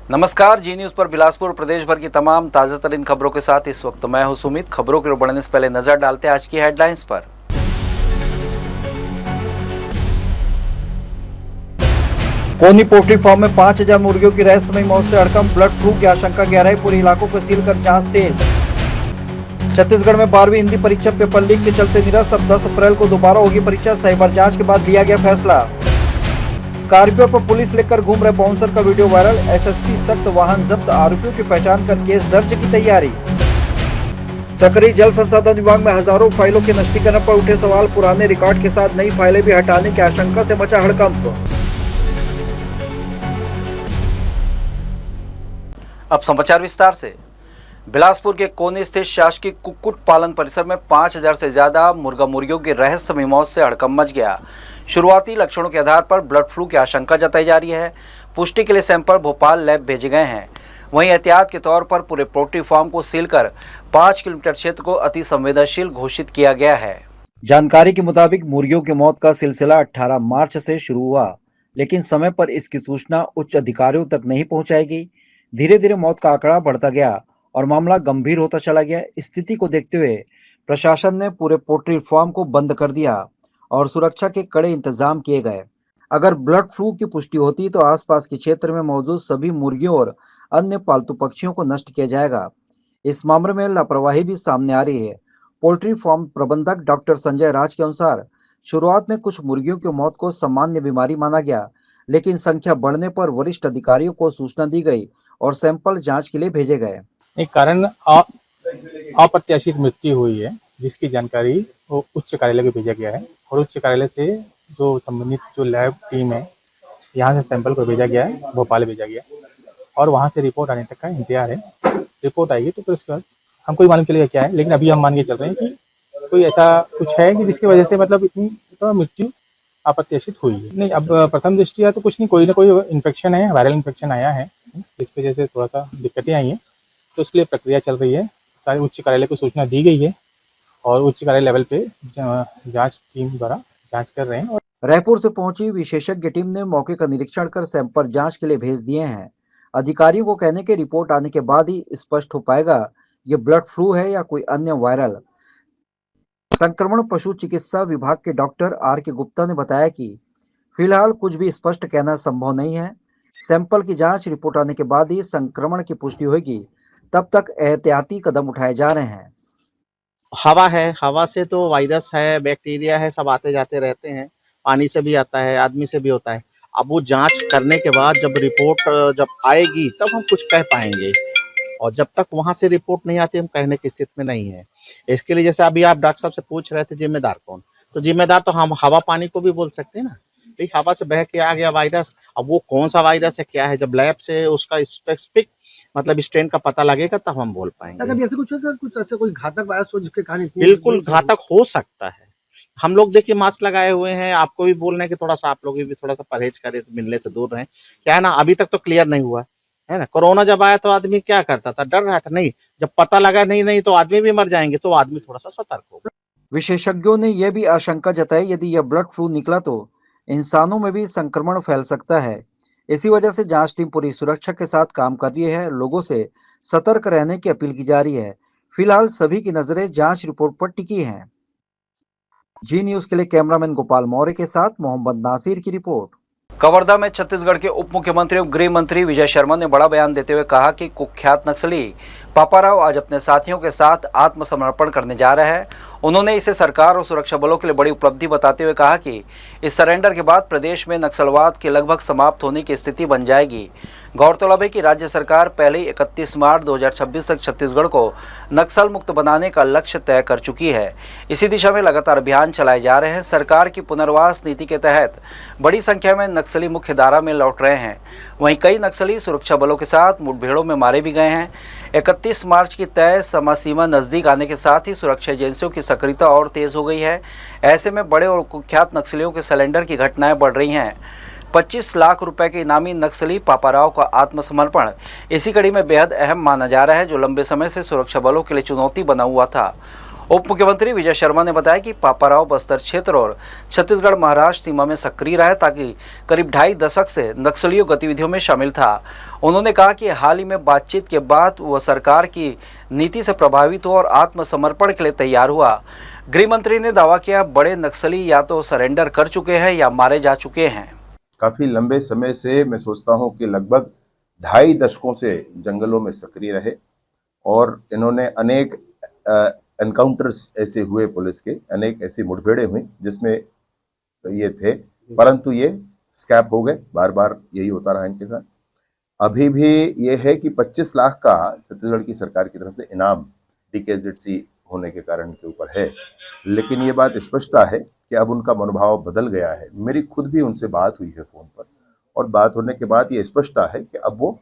नमस्कार, जी न्यूज़ पर बिलासपुर प्रदेश भर की तमाम ताज़ा तरीन खबरों के साथ इस वक्त मैं हूं सुमित। खबरों की ओर बढ़ने से पहले नजर डालते हैं आज की हेडलाइंस पर। कोनी पोल्ट्री फार्म में 5000 मुर्गियों की रहस्यमयी मौत से हड़कंप, बर्ड फ्लू की आशंका गहराई, पूरे इलाकों को सील कर जांच तेज। छत्तीसगढ़ में 12वीं हिंदी परीक्षा पेपर लीक के चलते निरस्त, अब 10 अप्रैल को दोबारा होगी परीक्षा, साइबर जांच के बाद लिया गया फैसला। स्कॉर्पियो पर पुलिस लेकर घूम रहे बाउंसर का वीडियो वायरल, एसएसपी सख्त, वाहन जब्त, आरोपियों की पहचान कर केस दर्ज की तैयारी। सक्रिय जल संसाधन विभाग में हजारों फाइलों के नष्टीकरण पर उठे सवाल, पुराने रिकॉर्ड के साथ नई फाइलें भी हटाने की आशंका से मचा हड़कंप। अब समाचार विस्तार से। बिलासपुर के कोनी स्थित शासकीय कुक्कुट पालन परिसर में 5000 से ज्यादा मुर्गा मुर्गियों की रहस्यमयी मौत से हड़कंप मच गया। शुरुआती लक्षणों के आधार पर बर्ड फ्लू की आशंका जताई जा रही है। पुष्टि के लिए सैंपल भोपाल लैब भेजे गए हैं। वहीं एहतियात के तौर पर पूरे पोल्ट्री फार्म को सील कर 5 किलोमीटर क्षेत्र को अति संवेदनशील घोषित किया गया है। जानकारी के मुताबिक मुर्गियों की मौत का सिलसिला 18 मार्च से शुरू हुआ, लेकिन समय पर इसकी सूचना उच्च अधिकारियों तक नहीं पहुंचाई गई। धीरे धीरे मौत का आंकड़ा बढ़ता गया और मामला गंभीर होता चला गया। स्थिति को देखते हुए प्रशासन ने पूरे पोल्ट्री फार्म को बंद कर दिया और सुरक्षा के कड़े इंतजाम किए गए। अगर बर्ड फ्लू की पुष्टि होती तो आसपास के क्षेत्र में मौजूद सभी मुर्गियों और अन्य पालतू पक्षियों को नष्ट किया जाएगा। इस मामले में लापरवाही भी सामने आ रही है। पोल्ट्री फार्म प्रबंधक डॉक्टर संजय राज के अनुसार शुरुआत में कुछ मुर्गियों की मौत को सामान्य बीमारी माना गया, लेकिन संख्या बढ़ने पर वरिष्ठ अधिकारियों को सूचना दी गई और सैंपल जांच के लिए भेजे गए। एक कारण अप्रत्याशित मृत्यु हुई है, जिसकी जानकारी वो उच्च कार्यालय को भेजा गया है और उच्च कार्यालय से जो संबंधित जो लैब टीम है यहाँ से सैंपल को भेजा गया है, भोपाल भेजा गया और वहाँ से रिपोर्ट आने तक का इंतजार है। रिपोर्ट आएगी तो फिर उसके बाद हमको ही मालूम चलेगा क्या है, लेकिन अभी हम मान के चल रहे हैं कि कोई ऐसा कुछ है कि जिसकी वजह से मतलब इतनी तो मृत्यु अप्रत्याशित हुई है। नहीं, अब प्रथम दृष्टिया तो कुछ नहीं, कोई ना कोई इन्फेक्शन है, वायरल इन्फेक्शन आया है, इस वजह से थोड़ा सा दिक्कतें आई हैं, तो उसके लिए प्रक्रिया चल रही है। सारे उच्च कार्यालय को सूचना दी गई है और उच्च कार्यालय लेवल पे जांच टीम द्वारा जांच कर रहे हैं। रायपुर से पहुंची विशेषज्ञ टीम ने मौके का निरीक्षण कर सैंपल जांच के लिए भेज दिए हैं। अधिकारियों को कहने के रिपोर्ट आने के बाद ही स्पष्ट हो पाएगा ये बर्ड फ्लू है या कोई अन्य वायरल संक्रमण। पशु चिकित्सा विभाग के डॉक्टर आर के गुप्ता ने बताया कि फिलहाल कुछ भी स्पष्ट कहना संभव नहीं है। सैंपल की जांच रिपोर्ट आने के बाद ही संक्रमण की पुष्टि होगी, तब तक एहतियाती कदम उठाए जा रहे हैं। हवा है, हवा से तो वायरस है, बैक्टीरिया है, सब आते जाते रहते हैं, पानी से भी आता है, आदमी से भी होता है। अब वो जांच करने के बाद जब रिपोर्ट जब आएगी तब हम कुछ कह पाएंगे, और जब तक वहां से रिपोर्ट नहीं आती हम कहने की स्थिति में नहीं है। इसके लिए जैसे अभी आप डॉक्टर साहब से पूछ रहे थे जिम्मेदार कौन, तो जिम्मेदार तो हम हवा पानी को भी बोल सकते हैं ना। भाई हवा से बह के आ गया वायरस, अब वो कौन सा वायरस है क्या है, जब लैब से उसका स्पेसिफिक मतलब स्ट्रेन का पता लगेगा तब हम बोल पाएंगे। अगर ऐसे कुछ है सर, कुछ ऐसे कोई घातक वायरस हो जिसके कारण बिल्कुल घातक हो सकता है। हम लोग देखिए मास्क लगाए हुए हैं, आपको भी बोल रहे हैं कि थोड़ा सा आप लोग भी थोड़ा सा परहेज करें, तो मिलने से दूर रहें। क्या है ना, अभी तक तो क्लियर नहीं हुआ है ना। कोरोना जब आया तो आदमी क्या करता था, डर रहा था। नहीं, जब पता लगा नहीं तो आदमी भी मर जाएंगे, तो आदमी थोड़ा सा सतर्क होगा। विशेषज्ञों ने यह भी आशंका जताई यदि यह बर्ड फ्लू निकला तो इंसानों में भी संक्रमण फैल सकता है। इसी वजह से जांच टीम पूरी सुरक्षा के साथ काम कर रही है। लोगों से सतर्क रहने की अपील की जा रही है। फिलहाल सभी की नजरें जांच रिपोर्ट पर टिकी हैं। जी न्यूज के लिए कैमरामैन गोपाल मौर्य के साथ मोहम्मद नासिर की रिपोर्ट। कवर्धा में छत्तीसगढ़ के उप मुख्यमंत्री और गृह मंत्री विजय शर्मा ने बड़ा बयान देते हुए कहा कि कुख्यात नक्सली पापाराव आज अपने साथियों के साथ आत्मसमर्पण करने जा रहा है। उन्होंने इसे सरकार और सुरक्षा बलों के लिए बड़ी उपलब्धि बताते हुए कहा कि इस सरेंडर के बाद प्रदेश में नक्सलवाद के लगभग समाप्त होने की स्थिति बन जाएगी। गौरतलब है कि राज्य सरकार पहले ही 31 मार्च 2026 तक छत्तीसगढ़ को नक्सल मुक्त बनाने का लक्ष्य तय कर चुकी है। इसी दिशा में लगातार अभियान चलाए जा रहे हैं। सरकार की पुनर्वास नीति के तहत बड़ी संख्या में नक्सली मुख्य धारा में लौट रहे हैं। वहीं कई नक्सली सुरक्षा बलों के साथ मुठभेड़ों में मारे भी गए हैं। 31 मार्च की तय समय सीमा नजदीक आने के साथ ही सुरक्षा एजेंसियों की सक्रियता और तेज हो गई है। ऐसे में बड़े और कुख्यात नक्सलियों के सिलेंडर की घटनाएं बढ़ रही हैं। 25 लाख रुपए के इनामी नक्सली पापाराव का आत्मसमर्पण इसी कड़ी में बेहद अहम माना जा रहा है, जो लंबे समय से सुरक्षा बलों के लिए चुनौती बना हुआ था। उप मुख्यमंत्री विजय शर्मा ने बताया कि पापाराव बस्तर क्षेत्र और छत्तीसगढ़ महाराष्ट्र सीमा में सक्रिय रहा ताकि करीब 2.5 दशक से नक्सलियों गतिविधियों में शामिल था। उन्होंने कहा कि हाल ही में बातचीत के बाद वह सरकार की नीति से प्रभावित हुआ और आत्मसमर्पण के लिए तैयार हुआ। गृह मंत्री ने दावा किया, बड़े नक्सली या तो सरेंडर कर चुके हैं या मारे जा चुके हैं। काफी लंबे समय से मैं सोचता हूं कि लगभग 2.5 दशकों से जंगलों में सक्रिय रहे और इन्होंने अनेक एनकाउंटर्स ऐसे हुए, पुलिस के अनेक ऐसी मुठभेड़ें हुई जिसमें ये थे, परंतु ये स्कैप हो गए। बार बार यही होता रहा इनके साथ। अभी भी ये है कि 25 लाख का छत्तीसगढ़ की सरकार की तरफ से इनाम DKZC होने के कारण के ऊपर है, लेकिन ये बात स्पष्टता है कि अब उनका मनोभाव बदल गया है। मेरी खुद भी उनसे बात हुई है फोन पर और बात होने के बाद ये स्पष्टता है कि अब वो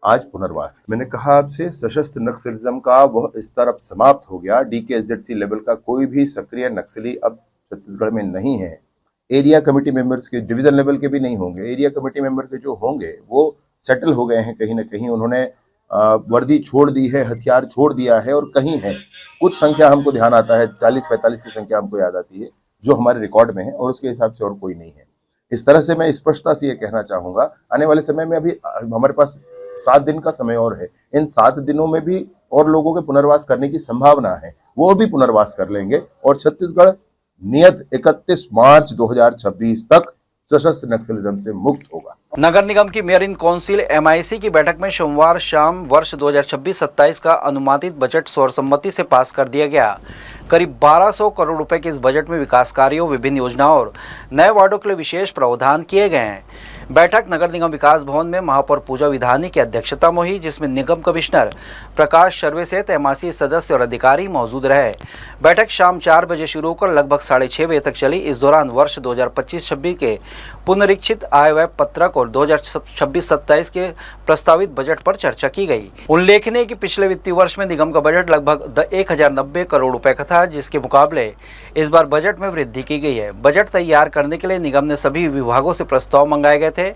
आज पुनर्वास है। मैंने कहा आपसे, सशस्त्र नक्सलिज्म का वह स्तर अब समाप्त हो गया। DKZC लेवल का कोई भी सक्रिय नक्सली अब छत्तीसगढ़ में नहीं है। एरिया कमेटी मेंबर्स के, डिवीजन लेवल के भी नहीं होंगे। एरिया कमेटी मेंबर के जो होंगे वो सेटल हो गए हैं कहीं ना कहीं। उन्होंने वर्दी छोड़ दी है, हथियार छोड़ दिया है और कहीं है। कुछ संख्या हमको ध्यान आता है, 40-45 की संख्या हमको याद आती है जो हमारे रिकॉर्ड में है और उसके हिसाब से और कोई नहीं है। इस तरह से मैं स्पष्टता से ये कहना चाहूंगा, आने वाले समय में अभी हमारे पास 7 दिन का समय और है। इन 7 दिनों में भी और लोगों के पुनर्वास करने की संभावना है, वो भी पुनर्वास कर लेंगे और छत्तीसगढ़ नियत 31 मार्च 2026 तक सशस्त्र नक्सलिज्म से मुक्त होगा। नगर निगम की मेयर इन काउंसिल MIC की बैठक में सोमवार शाम वर्ष 2026-27 का अनुमानित बजट सर्वसम्मति से पास कर दिया गया। करीब 1200 करोड़ रुपए के इस बजट में विकास कार्यों, विभिन्न योजनाओं और नए वार्डों के लिए विशेष प्रावधान किए गए हैं। बैठक नगर निगम विकास भवन में महापौर पूजा विधानी की अध्यक्षता में हुई, जिसमें निगम कमिश्नर प्रकाश सर्वे सहित MIC सदस्य और अधिकारी मौजूद रहे। बैठक शाम 4 बजे शुरू होकर लगभग 6:30 बजे तक चली। इस दौरान वर्ष 2025-26 के पुनरीक्षित आय व्यय पत्रक और 2026-27 के प्रस्तावित बजट पर चर्चा की गई। उल्लेखनीय है कि पिछले वित्तीय वर्ष में निगम का बजट लगभग 1090 करोड़ रुपए का था, जिसके मुकाबले इस बार बजट में वृद्धि की गई है। बजट तैयार करने के लिए निगम ने सभी विभागों से प्रस्ताव मंगाए गए थे।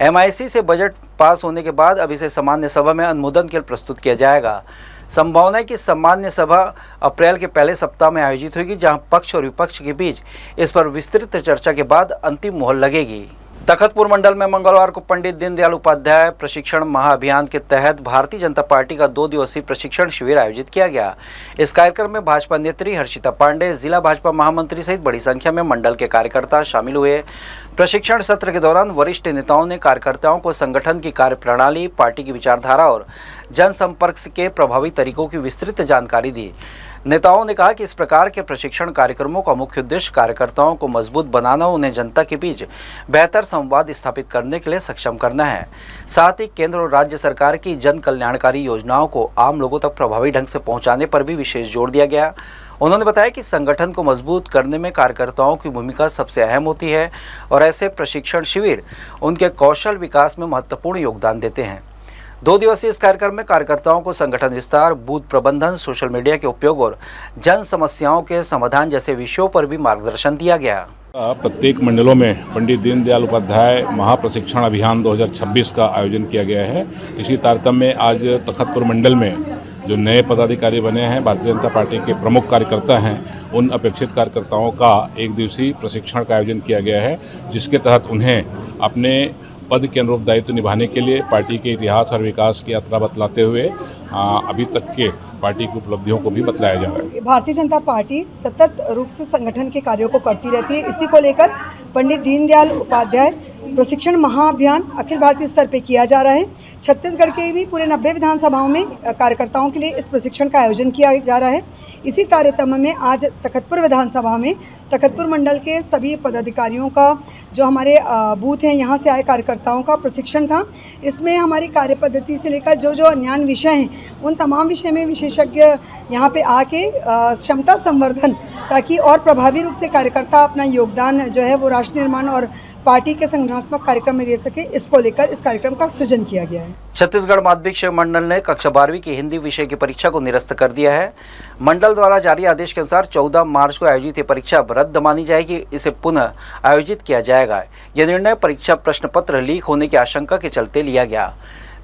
MIC से बजट पास होने के बाद अब इसे सामान्य सभा में अनुमोदन के लिए प्रस्तुत किया जाएगा। संभावना है कि सामान्य सभा अप्रैल के पहले सप्ताह में आयोजित होगी, जहां पक्ष और विपक्ष के बीच इस पर विस्तृत चर्चा के बाद अंतिम मोहर लगेगी। तखतपुर मंडल में मंगलवार को पंडित दीनदयाल उपाध्याय प्रशिक्षण महाअभियान के तहत भारतीय जनता पार्टी का 2 दिवसीय प्रशिक्षण शिविर आयोजित किया गया। इस कार्यक्रम में भाजपा नेत्री हर्षिता पांडे, जिला भाजपा महामंत्री सहित बड़ी संख्या में मंडल के कार्यकर्ता शामिल हुए। प्रशिक्षण सत्र के दौरान वरिष्ठ नेताओं ने कार्यकर्ताओं को संगठन की कार्यप्रणाली, पार्टी की विचारधारा और जनसंपर्क के प्रभावी तरीकों की विस्तृत जानकारी दी। नेताओं ने कहा कि इस प्रकार के प्रशिक्षण कार्यक्रमों का मुख्य उद्देश्य कार्यकर्ताओं को मजबूत बनाना, उन्हें जनता के बीच बेहतर संवाद स्थापित करने के लिए सक्षम करना है। साथ ही केंद्र और राज्य सरकार की जन कल्याणकारी योजनाओं को आम लोगों तक प्रभावी ढंग से पहुंचाने पर भी विशेष जोर दिया गया। उन्होंने बताया कि संगठन को मजबूत करने में कार्यकर्ताओं की भूमिका सबसे अहम होती है और ऐसे प्रशिक्षण शिविर उनके कौशल विकास में महत्वपूर्ण योगदान देते हैं। 2 दिवसीय इस कार्यक्रम में कार्यकर्ताओं को संगठन विस्तार, बूथ प्रबंधन, सोशल मीडिया के उपयोग और जन समस्याओं के समाधान जैसे विषयों पर भी मार्गदर्शन दिया गया। प्रत्येक मंडलों में पंडित दीनदयाल उपाध्याय महाप्रशिक्षण अभियान 2026 का आयोजन किया गया है। इसी तारतम्य में आज तखतपुर मंडल में जो नए पदाधिकारी बने हैं, भारतीय जनता पार्टी के प्रमुख कार्यकर्ता हैं, उन अपेक्षित कार्यकर्ताओं का 1 दिवसीय प्रशिक्षण का आयोजन किया गया है, जिसके तहत उन्हें अपने पद के अनुरूप दायित्व निभाने के लिए पार्टी के इतिहास और विकास की यात्रा बतलाते हुए अभी तक के पार्टी की उपलब्धियों को भी बतलाया जा रहा है। भारतीय जनता पार्टी सतत रूप से संगठन के कार्यों को करती रहती है। इसी को लेकर पंडित दीनदयाल उपाध्याय प्रशिक्षण महाअभियान अखिल भारतीय स्तर पे किया जा रहा है। छत्तीसगढ़ के भी पूरे 90 विधानसभाओं में कार्यकर्ताओं के लिए इस प्रशिक्षण का आयोजन किया जा रहा है। इसी तारतम्य में आज तखतपुर विधानसभा में तखतपुर मंडल के सभी पदाधिकारियों का, जो हमारे बूथ हैं, यहाँ से आए कार्यकर्ताओं का प्रशिक्षण था। इसमें हमारी कार्य पद्धति से लेकर जो अन्यान्य विषय हैं, उन तमाम विषय में विशेषज्ञ यहाँ पे आके क्षमता संवर्धन, ताकि और प्रभावी रूप से कार्यकर्ता अपना योगदान जो है वो राष्ट्र निर्माण और पार्टी के संगठनात्मक कार्यक्रम में दे सके, इसको लेकर इस कार्यक्रम का सृजन किया गया है। छत्तीसगढ़ माध्यमिक शिक्षा मंडल ने कक्षा 12वीं की हिंदी विषय की परीक्षा को निरस्त कर दिया है। मंडल द्वारा जारी आदेश के अनुसार 14 मार्च को आयोजित ये परीक्षा रद्द मानी जाएगी, इसे पुनः आयोजित किया जाएगा। यह निर्णय परीक्षा प्रश्न पत्र लीक होने की आशंका के चलते लिया गया।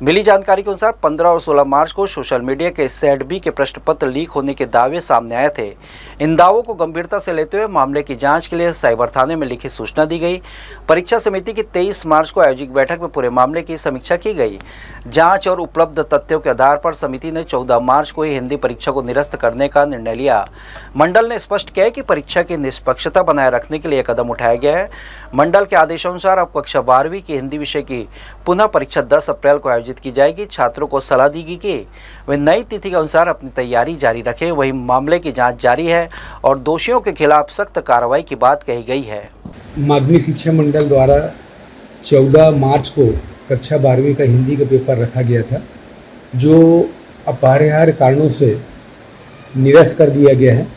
मिली जानकारी के अनुसार 15 और 16 मार्च को सोशल मीडिया के सेट बी के प्रश्न पत्र लीक होने के दावे सामने आए थे। इन दावों को गंभीरता से लेते हुए मामले की जांच के लिए साइबर थाने में लिखित सूचना दी गई। परीक्षा समिति की 23 मार्च को आयोजित बैठक में पूरे मामले की समीक्षा की गई। जांच और उपलब्ध तथ्यों के आधार पर समिति ने 14 मार्च को ही हिंदी परीक्षा को निरस्त करने का निर्णय लिया। मंडल ने स्पष्ट किया कि परीक्षा की निष्पक्षता बनाए रखने के लिए कदम उठाया गया है। मंडल के आदेशानुसार अब कक्षा 12वीं की हिंदी विषय की पुनः परीक्षा 10 अप्रैल को आयोजित की जाएगी। छात्रों को सलाह दी गई कि वे नई तिथि के अनुसार अपनी तैयारी जारी रखें। वहीं मामले की जांच जारी है और दोषियों के खिलाफ सख्त कार्रवाई की बात कही गई है। माध्यमिक शिक्षा मंडल द्वारा 14 मार्च को कक्षा 12वीं का हिंदी का पेपर रखा गया था, जो अपरिहार्य कारणों से निरस्त कर दिया गया है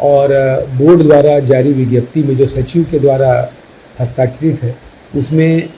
और बोर्ड द्वारा जारी विज्ञप्ति में जो सचिव के द्वारा हस्ताक्षरित है उसमें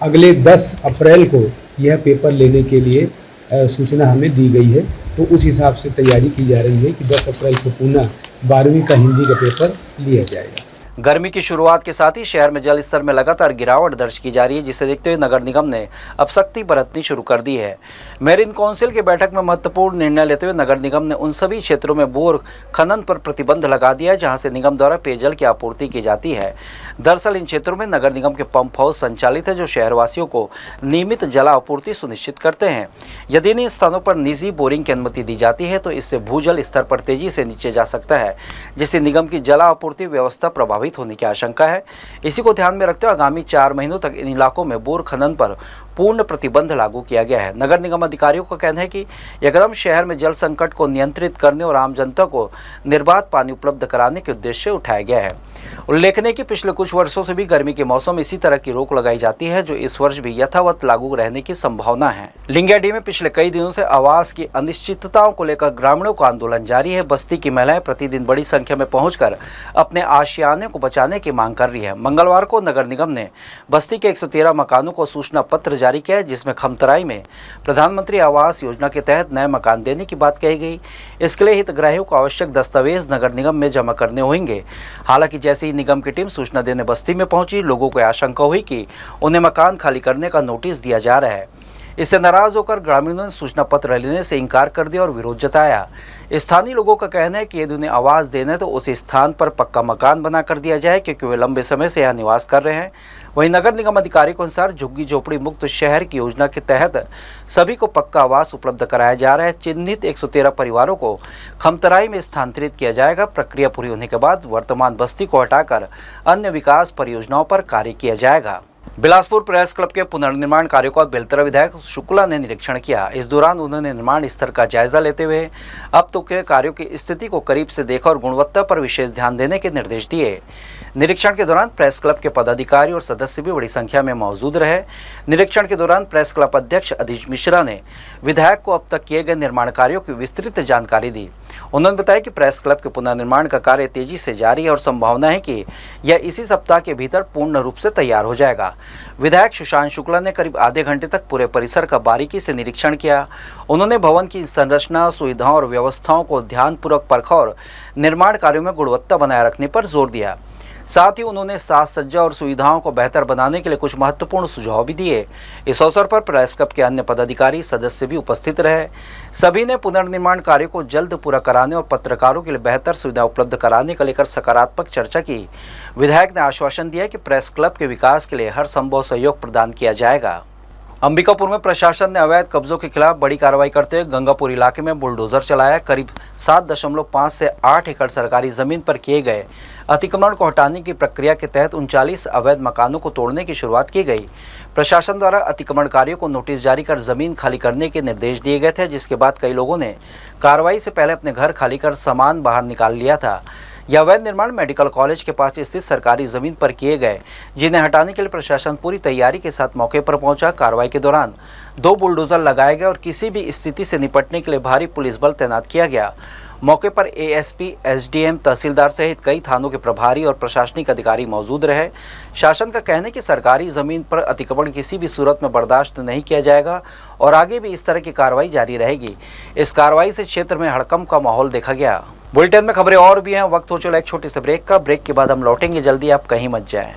अगले 10 अप्रैल को यह पेपर लेने के लिए सूचना हमें दी गई है। तो उस हिसाब से तैयारी की जा रही है कि 10 अप्रैल से पुनः 12वीं का हिंदी का पेपर लिया जाएगा। गर्मी की शुरुआत के साथ ही शहर में जल स्तर में लगातार गिरावट दर्ज की जा रही है, जिसे देखते हुए नगर निगम ने अब सख्ती बरतनी शुरू कर दी है। मेरीन काउंसिल की बैठक में महत्वपूर्ण निर्णय लेते हुए नगर निगम ने उन सभी क्षेत्रों में बोर खनन पर प्रतिबंध लगा दिया है जहां से निगम द्वारा पेयजल की आपूर्ति की जाती है। दरअसल इन क्षेत्रों में नगर निगम के पंप हाउस संचालित है जो शहरवासियों को नियमित जल आपूर्ति सुनिश्चित करते हैं। यदि इन स्थानों पर निजी बोरिंग की अनुमति दी जाती है तो इससे भूजल स्तर पर तेजी से नीचे जा सकता है, जिससे निगम की जल आपूर्ति व्यवस्था प्रभावित होने की आशंका है। इसी को ध्यान में रखते हुए आगामी 4 महीनों तक इन इलाकों में बोर खनन पर पूर्ण प्रतिबंध लागू किया गया है। नगर निगम अधिकारियों का कहना है कि यह कदम शहर में जल संकट को नियंत्रित करने और आम जनता को निर्बाध पानी उपलब्ध कराने के उद्देश्य से उठाया गया है। उल्लेखनीय है कि पिछले कुछ वर्षों से भी गर्मी के मौसम में इसी तरह की रोक लगाई जाती है, जो इस वर्ष भी यथावत लागू रहने की संभावना है। लिंगियाडीह में पिछले कई दिनों से आवास की अनिश्चितताओं को लेकर ग्रामीणों का आंदोलन जारी है। बस्ती की महिलाएं प्रतिदिन बड़ी संख्या में पहुंचकर अपने आशियाने को बचाने की मांग कर रही है। मंगलवार को नगर निगम ने बस्ती के 113 मकानों को सूचना पत्र जारी किया है, जिसमें खमतराई में प्रधानमंत्री आवास योजना के तहत नए मकान देने की बात कही गई। इसके लिए हितग्राहियों को आवश्यक दस्तावेज नगर निगम में जमा करने होंगे। हालांकि जैसे ही निगम की टीम सूचना देने बस्ती में पहुंची, लोगों को आशंका हुई कि उन्हें मकान खाली करने का नोटिस दिया जा रहा है। इससे नाराज होकर ग्रामीणों ने सूचना पत्र लेने से इनकार कर दिया और विरोध जताया। स्थानीय लोगों का कहना है कि यदि उन्हें आवास देना है तो उस स्थान पर पक्का मकान बना कर दिया जाए, क्योंकि वे लंबे समय से यहाँ निवास कर रहे हैं। वहीं नगर निगम अधिकारी के अनुसार झुग्गी झोपड़ी मुक्त शहर की योजना के तहत सभी को पक्का आवास उपलब्ध कराया जा रहा है। चिन्हित 113 परिवारों को खमतराई में स्थानांतरित किया जाएगा। प्रक्रिया पूरी होने के बाद वर्तमान बस्ती को हटाकर अन्य विकास परियोजनाओं पर कार्य किया जाएगा। बिलासपुर प्रेस क्लब के पुनर्निर्माण कार्यों का बेलतरा विधायक शुक्ला ने निरीक्षण किया। इस दौरान उन्होंने निर्माण स्तर का जायजा लेते हुए अब तक के कार्यों की स्थिति को करीब से देखा और गुणवत्ता पर विशेष ध्यान देने के निर्देश दिए। निरीक्षण के दौरान प्रेस क्लब के पदाधिकारी और सदस्य भी बड़ी संख्या में मौजूद रहे। निरीक्षण के दौरान प्रेस क्लब अध्यक्ष अधीश मिश्रा ने विधायक को अब तक किए गए निर्माण कार्यों की विस्तृत जानकारी दी। उन्होंने बताया कि प्रेस क्लब के पुनर्निर्माण का कार्य तेजी से जारी है और संभावना है कि यह इसी सप्ताह के भीतर पूर्ण रूप से तैयार हो जाएगा। विधायक सुशांत शुक्ला ने करीब आधे घंटे तक पूरे परिसर का बारीकी से निरीक्षण किया। उन्होंने भवन की संरचना, सुविधाओं और व्यवस्थाओं को ध्यानपूर्वक परखा और निर्माण कार्यों में गुणवत्ता बनाए रखने पर जोर दिया। साथ ही उन्होंने साज सज्जा और सुविधाओं को बेहतर बनाने के लिए कुछ महत्वपूर्ण सुझाव भी दिए। इस अवसर पर प्रेस क्लब के अन्य पदाधिकारी सदस्य भी उपस्थित रहे। सभी ने पुनर्निर्माण कार्य को जल्द पूरा कराने और पत्रकारों के लिए बेहतर सुविधा उपलब्ध कराने को लेकर सकारात्मक चर्चा की। विधायक ने आश्वासन दिया कि प्रेस क्लब के विकास के लिए हर संभव सहयोग प्रदान किया जाएगा। अंबिकापुर में प्रशासन ने अवैध कब्जों के खिलाफ बड़ी कार्रवाई करते हुए गंगापुर इलाके में बुलडोजर चलाया। करीब 7.5 से 8 एकड़ सरकारी जमीन पर किए गए अतिक्रमण को हटाने की प्रक्रिया के तहत 39 अवैध मकानों को तोड़ने की शुरुआत की गई। प्रशासन द्वारा अतिक्रमणकारियों को नोटिस जारी कर जमीन खाली करने के निर्देश दिए गए थे, जिसके बाद कई लोगों ने कार्रवाई से पहले अपने घर खाली कर सामान बाहर निकाल लिया था। यह अवैध निर्माण मेडिकल कॉलेज के पास स्थित सरकारी जमीन पर किए गए, जिन्हें हटाने के लिए प्रशासन पूरी तैयारी के साथ मौके पर पहुंचा। कार्रवाई के दौरान 2 बुलडोजर लगाए गए और किसी भी स्थिति से निपटने के लिए भारी पुलिस बल तैनात किया गया। मौके पर एएसपी, एसडीएम, तहसीलदार सहित कई थानों के प्रभारी और प्रशासनिक अधिकारी मौजूद रहे। शासन का कहना है कि सरकारी जमीन पर अतिक्रमण किसी भी सूरत में बर्दाश्त नहीं किया जाएगा और आगे भी इस तरह की कार्रवाई जारी रहेगी। इस कार्रवाई से क्षेत्र में हड़कंप का माहौल देखा गया। बुलेटिन में खबरें और भी हैं। वक्त हो चला एक छोटे से ब्रेक का। ब्रेक के बाद हम लौटेंगे जल्दी, आप कहीं मत जाएं।